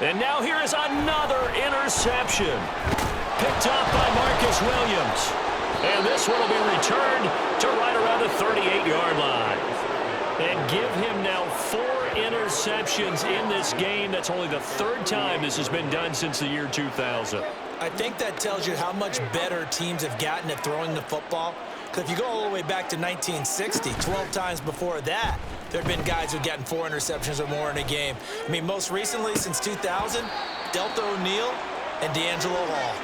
And now here is another interception. Picked up by Marcus Williams. And this one will be returned to right around the 38-yard line. And give him now 4 interceptions in this game. That's only the 3rd time this has been done since the year 2000. I think that tells you how much better teams have gotten at throwing the football. Because if you go all the way back to 1960, 12 times before that, there have been guys who've gotten 4 interceptions or more in a game. I mean, most recently, since 2000, Delta O'Neal and D'Angelo Hall.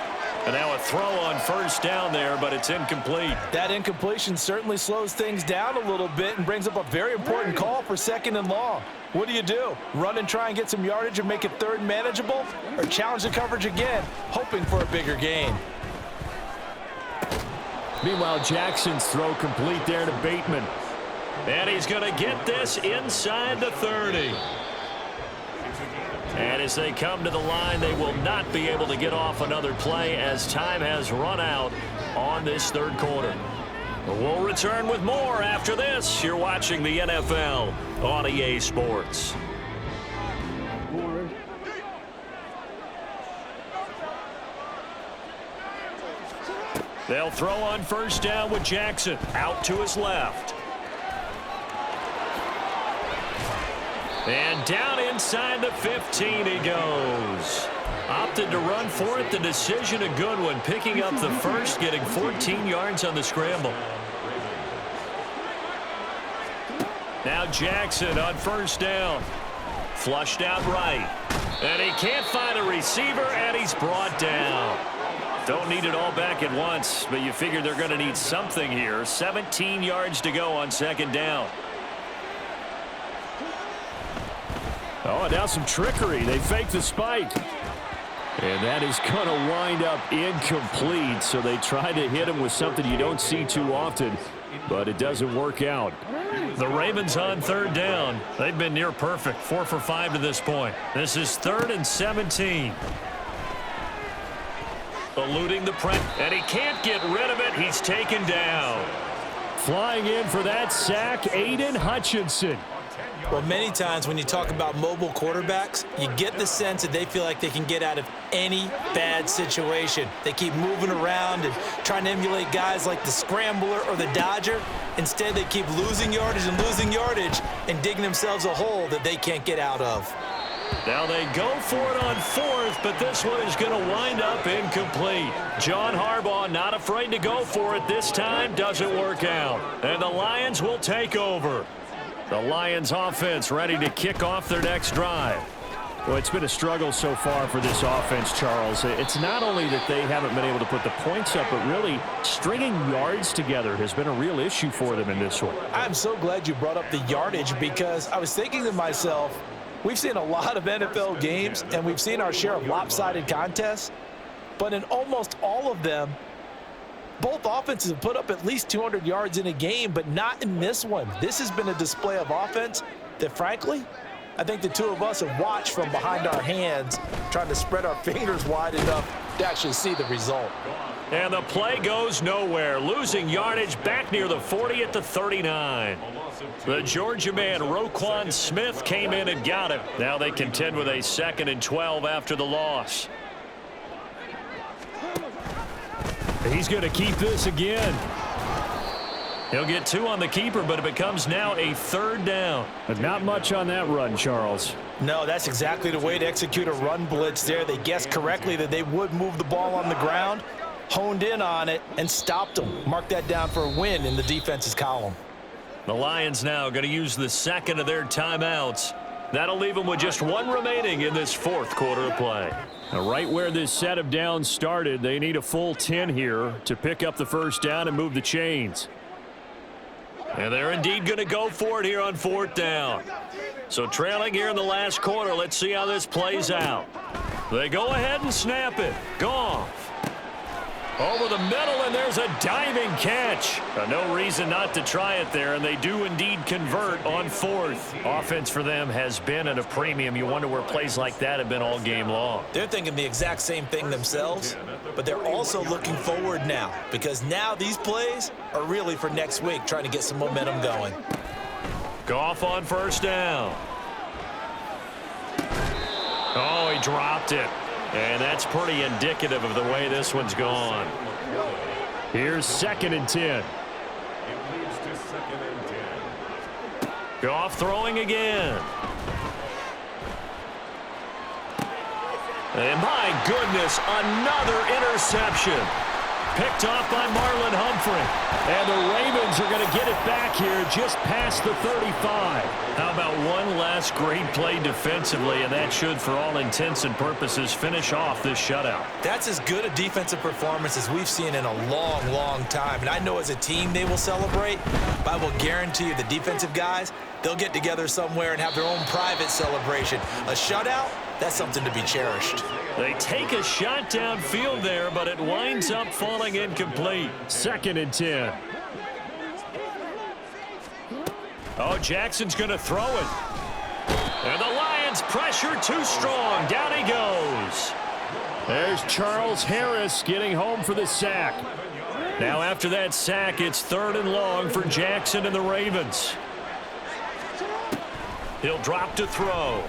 And now a throw on first down there, but it's incomplete. That incompletion certainly slows things down a little bit and brings up a very important call for 2nd and long. What do? Run and try and get some yardage and make it 3rd manageable? Or challenge the coverage again, hoping for a bigger gain? Meanwhile, Jackson's throw complete there to Bateman. And he's going to get this inside the 30. And as they come to the line, they will not be able to get off another play as time has run out on this 3rd quarter. We'll return with more after this. You're watching the NFL on EA Sports. They'll throw on first down with Jackson out to his left. And down inside the 15 he goes. Opted to run for it. The decision a good one. Picking up the first, getting 14 yards on the scramble. Now Jackson on first down. Flushed out right. And he can't find a receiver, and he's brought down. Don't need it all back at once, but you figure they're going to need something here. 17 yards to go on 2nd down. Oh, and now some trickery. They fake the spike. And that is going to wind up incomplete. So they try to hit him with something you don't see too often, but it doesn't work out. The Ravens on 3rd down. They've been near perfect. 4 for 5 to this point. This is 3rd and 17. Eluding the press, and he can't get rid of it. He's taken down. Flying in for that sack, Aiden Hutchinson. Well, many times when you talk about mobile quarterbacks, you get the sense that they feel like they can get out of any bad situation. They keep moving around and trying to emulate guys like the Scrambler or the Dodger. Instead, they keep losing yardage and digging themselves a hole that they can't get out of. Now they go for it on 4th, but this one is going to wind up incomplete. John Harbaugh not afraid to go for it this time. Doesn't work out. And the Lions will take over. The Lions offense ready to kick off their next drive. Well, it's been a struggle so far for this offense, Charles. It's not only that they haven't been able to put the points up, but really stringing yards together has been a real issue for them in this one. I'm so glad you brought up the yardage because I was thinking to myself, we've seen a lot of NFL games, and we've seen our share of lopsided contests. But in almost all of them, both offenses have put up at least 200 yards in a game, but not in this one. This has been a display of offense that, frankly, I think the two of us have watched from behind our hands, trying to spread our fingers wide enough to actually see the result. And the play goes nowhere. Losing yardage back near the 40 at the 39. The Georgia man, Roquan Smith, came in and got him. Now they contend with a 2nd and 12 after the loss. He's going to keep this again. He'll get 2 on the keeper, but it becomes now a 3rd down. But not much on that run, Charles. No, that's exactly the way to execute a run blitz there. They guessed correctly that they would move the ball on the ground, honed in on it, and stopped them. Mark that down for a win in the defense's column. The Lions now going to use the 2nd of their timeouts. That'll leave them with just 1 remaining in this 4th quarter of play. Now, right where this set of downs started, they need a full 10 here to pick up the first down and move the chains. And they're indeed going to go for it here on 4th down. So trailing here in the last quarter, let's see how this plays out. They go ahead and snap it. Goff. Over the middle, and there's a diving catch. No reason not to try it there, and they do indeed convert on 4th. Offense for them has been at a premium. You wonder where plays like that have been all game long. They're thinking the exact same thing themselves, but they're also looking forward now because now these plays are really for next week, trying to get some momentum going. Goff on first down. Oh, he They dropped it. And that's pretty indicative of the way this one's gone. Here's 2nd and 10. Goff throwing again. And my goodness, another interception. Picked off by Marlon Humphrey. And the Ravens are going to get it back here just past the 35. How about one last great play defensively, and that should, for all intents and purposes, finish off this shutout. That's as good a defensive performance as we've seen in a long, long time. And I know as a team they will celebrate, but I will guarantee you the defensive guys, they'll get together somewhere and have their own private celebration. A shutout, that's something to be cherished. They take a shot downfield there, but it winds up falling incomplete. 2nd and 10. Oh, Jackson's going to throw it. And the Lions pressure too strong. Down he goes. There's Charles Harris getting home for the sack. Now after that sack, it's 3rd and long for Jackson and the Ravens. He'll drop to throw.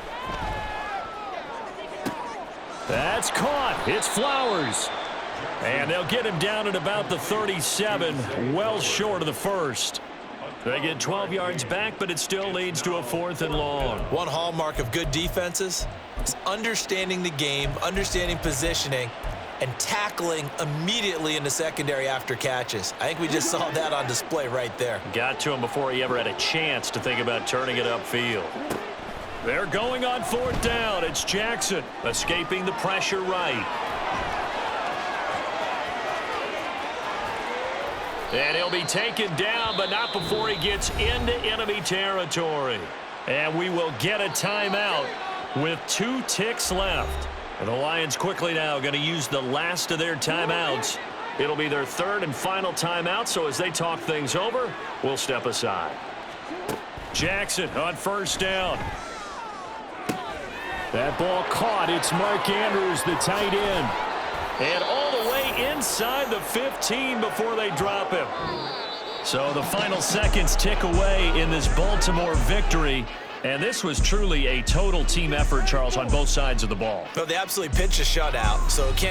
That's caught. It's Flowers. And they'll get him down at about the 37, well short of the first. They get 12 yards back, but it still leads to a 4th and long. One hallmark of good defenses is understanding the game, understanding positioning, and tackling immediately in the secondary after catches. I think we just saw that on display right there. Got to him before he ever had a chance to think about turning it upfield. They're going on 4th down. It's Jackson escaping the pressure right. And he'll be taken down, but not before he gets into enemy territory. And we will get a timeout with 2 ticks left. And the Lions quickly now going to use the last of their timeouts. It'll be their 3rd and final timeout, so as they talk things over, we'll step aside. Jackson on 1st down. That ball caught. It's Mark Andrews, the tight end. And all the way inside the 15 before they drop him. So the final seconds tick away in this Baltimore victory. And this was truly a total team effort, Charles, on both sides of the ball. Well, they absolutely pitched a shutout, so it can't